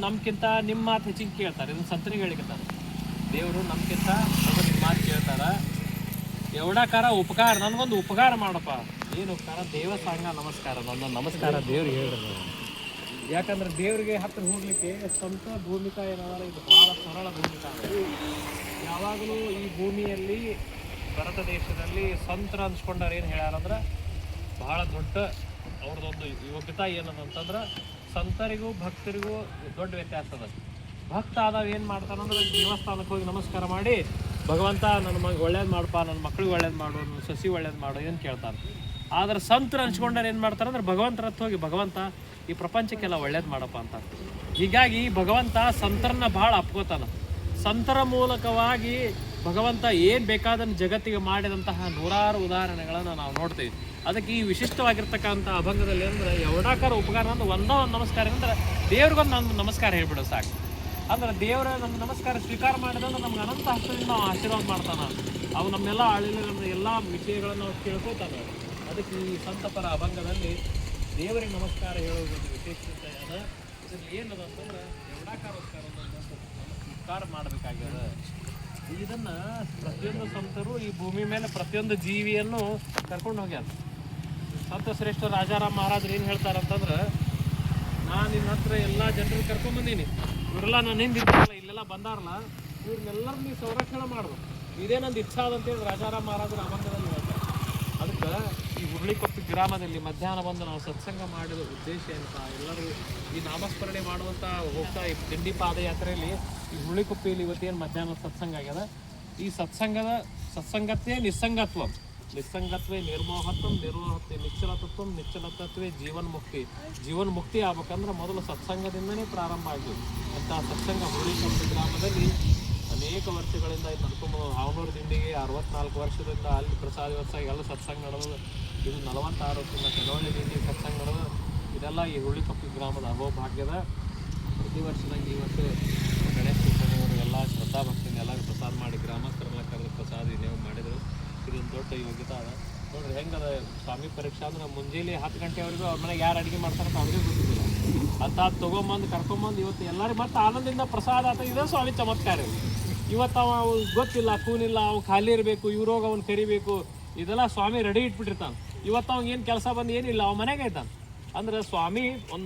ನಮ್ಗಿಂತ ನಿಮ್ಮ ಮಾತು ಹೆಚ್ಚಿಗೆ ಕೇಳ್ತಾರೆ. ಇದನ್ನು ಸಂತರಿಗೆ ಹೇಳಿಕತ್ತಾರೆ, ದೇವರು ನಮ್ಗಿಂತ ನಿಮ್ಮ ಮಾತು ಕೇಳ್ತಾರ. ಎವಡಕಾರ ಉಪಕಾರ, ನನಗೊಂದು ಉಪಕಾರ ಮಾಡಪ್ಪ. ಏನು ಉಪಕಾರ? ದೇವಸ್ಥಾನ ನಮಸ್ಕಾರ, ನನ್ನ ನಮಸ್ಕಾರ ದೇವ್ರಿಗೆ ಹೇಳ್ರಿ. ಯಾಕಂದ್ರೆ ದೇವ್ರಿಗೆ ಹತ್ತಿರ ಹೋಗ್ಲಿಕ್ಕೆ ಸ್ವಂತ ಭೂಮಿಕಾ ಏನಾರ ಇದು ಭಾಳ ಸರಳ ಭೂಮಿಕಾ. ಯಾವಾಗಲೂ ಈ ಭೂಮಿಯಲ್ಲಿ ಭಾರತ ದೇಶದಲ್ಲಿ ಸಂತರ ಅನ್ಸ್ಕೊಂಡವ್ರು ಏನು ಹೇಳ್ಯಾರಂದ್ರೆ ಬಹಳ ದೊಡ್ಡ ಅವ್ರದ್ದೊಂದು ಯೋಗ್ಯತಾ ಏನದಂತಂದ್ರೆ ಸಂತರಿಗೂ ಭಕ್ತರಿಗೂ ದೊಡ್ಡ ವ್ಯತ್ಯಾಸ ಅದ. ಭಕ್ತ ಆದವ ಏನು ಮಾಡ್ತಾನಂದ್ರೆ ದೇವಸ್ಥಾನಕ್ಕೆ ಹೋಗಿ ನಮಸ್ಕಾರ ಮಾಡಿ, ಭಗವಂತ ನನ್ನ ಮಗ ಒಳ್ಳೇದು ಮಾಡಪ್ಪ, ನನ್ನ ಮಕ್ಳಿಗೆ ಒಳ್ಳೇದು ಮಾಡು, ನನ್ನ ಸಸಿ ಒಳ್ಳೇದು ಮಾಡು ಏನು ಕೇಳ್ತಾನೆ. ಆದ್ರೆ ಸಂತರು ಅನ್ಸ್ಕೊಂಡವ್ರು ಏನು ಮಾಡ್ತಾರಂದ್ರೆ ಭಗವಂತರ ಹತ್ರ ಹೋಗಿ ಭಗವಂತ ಈ ಪ್ರಪಂಚಕ್ಕೆಲ್ಲ ಒಳ್ಳೇದು ಮಾಡಪ್ಪ ಅಂತ. ಹೀಗಾಗಿ ಭಗವಂತ ಸಂತರನ್ನ ಭಾಳ ಅಪ್ಕೋತಾನ. ಸಂತರ ಮೂಲಕವಾಗಿ ಭಗವಂತ ಏನು ಬೇಕಾದನ್ನು ಜಗತ್ತಿಗೆ ಮಾಡಿದಂತಹ ನೂರಾರು ಉದಾಹರಣೆಗಳನ್ನು ನಾವು ನೋಡ್ತೀವಿ. ಅದಕ್ಕೆ ಈ ವಿಶಿಷ್ಟವಾಗಿರ್ತಕ್ಕಂಥ ಅಭಂಗದಲ್ಲಿ ಅಂದರೆ ಎವಡಾಕಾರ ಉಪಕಾರ ಅಂದ್ರೆ ಒಂದೋ ಒಂದು ನಮಸ್ಕಾರ ಅಂದ್ರೆ ದೇವ್ರಿಗೊಂದು ನನ್ನ ನಮಸ್ಕಾರ ಹೇಳ್ಬಿಡೋ ಸಾಕು. ಅಂದ್ರೆ ದೇವರ ನಮ್ಮ ನಮಸ್ಕಾರ ಸ್ವೀಕಾರ ಮಾಡಿದಂದ್ರೆ ನಮ್ಗೆ ಅನಂತ ಹಸ್ತದಿಂದ ನಾವು ಆಶೀರ್ವಾದ ಮಾಡ್ತಾನೆ. ಅವು ನಮ್ಮೆಲ್ಲ ಆಳಿನ ಎಲ್ಲ ವಿಷಯಗಳನ್ನು ನಾವು ಕೇಳ್ಕೋತಾನೆ. ಅದಕ್ಕೆ ಈ ಸಂತಪರ ಅಭಂಗದಲ್ಲಿ ದೇವರಿಗೆ ನಮಸ್ಕಾರ ಹೇಳೋದು ವಿಶೇಷತೆ ಅದ. ಇದರಲ್ಲಿ ಏನದ ಅಂತಂದ್ರೆ ಎವಡಾಕಾರ ಉಪಕಾರ ಮಾಡಬೇಕಾಗ್ಯದ. ಇದನ್ನು ಪ್ರತಿಯೊಂದು ಸಂತರು ಈ ಭೂಮಿ ಮೇಲೆ ಪ್ರತಿಯೊಂದು ಜೀವಿಯನ್ನು ಕರ್ಕೊಂಡು ಹೋಗ್ಯಾರ. ಸಂತ ಶ್ರೇಷ್ಠ ರಾಜಾರಾಮ್ ಮಹಾರಾಜರು ಏನು ಹೇಳ್ತಾರಂತಂದ್ರೆ, ನಾನು ನಿನ್ನ ಹತ್ರ ಎಲ್ಲ ಜನರನ್ನು ಕರ್ಕೊಂಡ್ಬಂದೀನಿ, ಇವರೆಲ್ಲ ನಾನು ಹಿಂದಿದ್ದಲ್ಲ, ಇಲ್ಲೆಲ್ಲ ಬಂದಾರಲ್ಲ, ಇವ್ರನ್ನೆಲ್ಲರೂ ನೀವು ಸಂರಕ್ಷಣೆ ಮಾಡ್ಬೇಕು, ಇದೇ ನಂದು ಇಚ್ಛಾ ಅದಂತೇಳಿ ರಾಜಾರಾಮ್ ಮಹಾರಾಜರು ಅಭಂಗದಲ್ಲಿ ಹೇಳ್ತಾರೆ. ಅದಕ್ಕೆ ಈ ಹುರುಳಿಕೊಪ್ಪಿ ಗ್ರಾಮದಲ್ಲಿ ಮಧ್ಯಾಹ್ನ ಬಂದು ನಾವು ಸತ್ಸಂಗ ಮಾಡಿದ ಉದ್ದೇಶ ಅಂತ, ಎಲ್ಲರೂ ಈ ನಾಮಸ್ಮರಣೆ ಮಾಡುವಂಥ ಹೋಗ್ತಾ ಈ ತಿಂಡಿ ಪಾದಯಾತ್ರೆಯಲ್ಲಿ ಈ ಹುರುಳಿಕೊಪ್ಪಿಯಲ್ಲಿ ಇವತ್ತೇನು ಮಧ್ಯಾಹ್ನ ಸತ್ಸಂಗ ಆಗ್ಯದ. ಈ ಸತ್ಸಂಗತ್ವೇ ನಿಸ್ಸಂಗತ್ವೇ ನಿರ್ಮೋಹತ್ವ, ನಿರ್ಮೋಹತ್ವೇ ನಿಶ್ಚಲತತ್ವ, ನಿಶ್ಚಲತತ್ವೇ ಜೀವನ್ ಮುಕ್ತಿ ಆಗ್ಬೇಕಂದ್ರೆ ಮೊದಲು ಸತ್ಸಂಗದಿಂದನೇ ಪ್ರಾರಂಭ ಆಗಿದೆ. ಅಂತ ಸತ್ಸಂಗ ಹುರುಳಿಕೊಪ್ಪಿ ಗ್ರಾಮದಲ್ಲಿ ಅನೇಕ ವರ್ಷಗಳಿಂದ ಇದು ನಡ್ಕೊಂಬೋದು. ಹಾವನೂರು ದಿಂಡಿಗೆ 64 ವರ್ಷದಿಂದ ಅಲ್ಲಿ ಪ್ರಸಾದ ವರ್ಷ ಎಲ್ಲ ಸತ್ಸಂಗ ನಡೆದು, ಇದು 46 ವರ್ಷದಿಂದ ಕೆಲವಳ್ಳಿ ದಿಂಡಿ ಸತ್ಸಂಗ ನಡೆದು, ಇದೆಲ್ಲ ಈ ಹುರುಳಿಕೊಪ್ಪಿ ಗ್ರಾಮದ ಅಹೋಭಾಗ್ಯದ. ಪ್ರತಿ ವರ್ಷದಂಗೆ ಈ ವರ್ಷ ಗಣೇಶ ಅವರು ಎಲ್ಲ ಶ್ರದ್ಧಾ ಭಕ್ತಿಯಿಂದ ಎಲ್ಲರೂ ಪ್ರಸಾದ ಮಾಡಿ ಗ್ರಾಮಸ್ಥರೆಲ್ಲ ಕರೆದು ಪ್ರಸಾದ ವಿನಿಯೋಗ ಮಾಡಿದರು. ಇದೊಂದು ದೊಡ್ಡ ಯೋಗ್ಯತೆ ಅದ. ನೋಡ್ರಿ ಹೆಂಗದ ಸ್ವಾಮಿ ಪರೀಕ್ಷೆ ಅಂದ್ರೆ ಮುಂಜಾನೆ 10 ಗಂಟೆವರೆಗೂ ಅವ್ರ ಮನೆಗೆ ಯಾರು ಅಡುಗೆ ಮಾಡ್ತಾರಂತ ಅವ್ರಿಗೆ ಗೊತ್ತಿಲ್ಲ. ಅಂತ ತೊಗೊಂಬಂದು ಕರ್ಕೊಂಬಂದು ಇವತ್ತು ಎಲ್ಲರಿಗೂ ಮತ್ತೆ ಆನಂದದಿಂದ ಪ್ರಸಾದ ಆತ. ಇದೇ ಸ್ವಾಮಿ ಚಮತ್ಕಾರ. ಇವತ್ತು ಅವ ಗೊತ್ತಿಲ್ಲ, ಕೂನಿಲ್ಲ, ಅವ್ ಖಾಲಿ ಇರಬೇಕು, ಇವ್ರೋಗ ಅವ್ನು ಕರಿಬೇಕು, ಇದೆಲ್ಲ ಸ್ವಾಮಿ ರೆಡಿ ಇಟ್ಬಿಟ್ಟಿರ್ತಾನೆ. ಇವತ್ತು ಅವ್ನಿಗೆ ಏನು ಕೆಲಸ ಬಂದು ಏನಿಲ್ಲ, ಅವ ಮನೆಗೆ ಇದ್ದಾನೆ. ಅಂದ್ರೆ ಸ್ವಾಮಿ ಒಂದು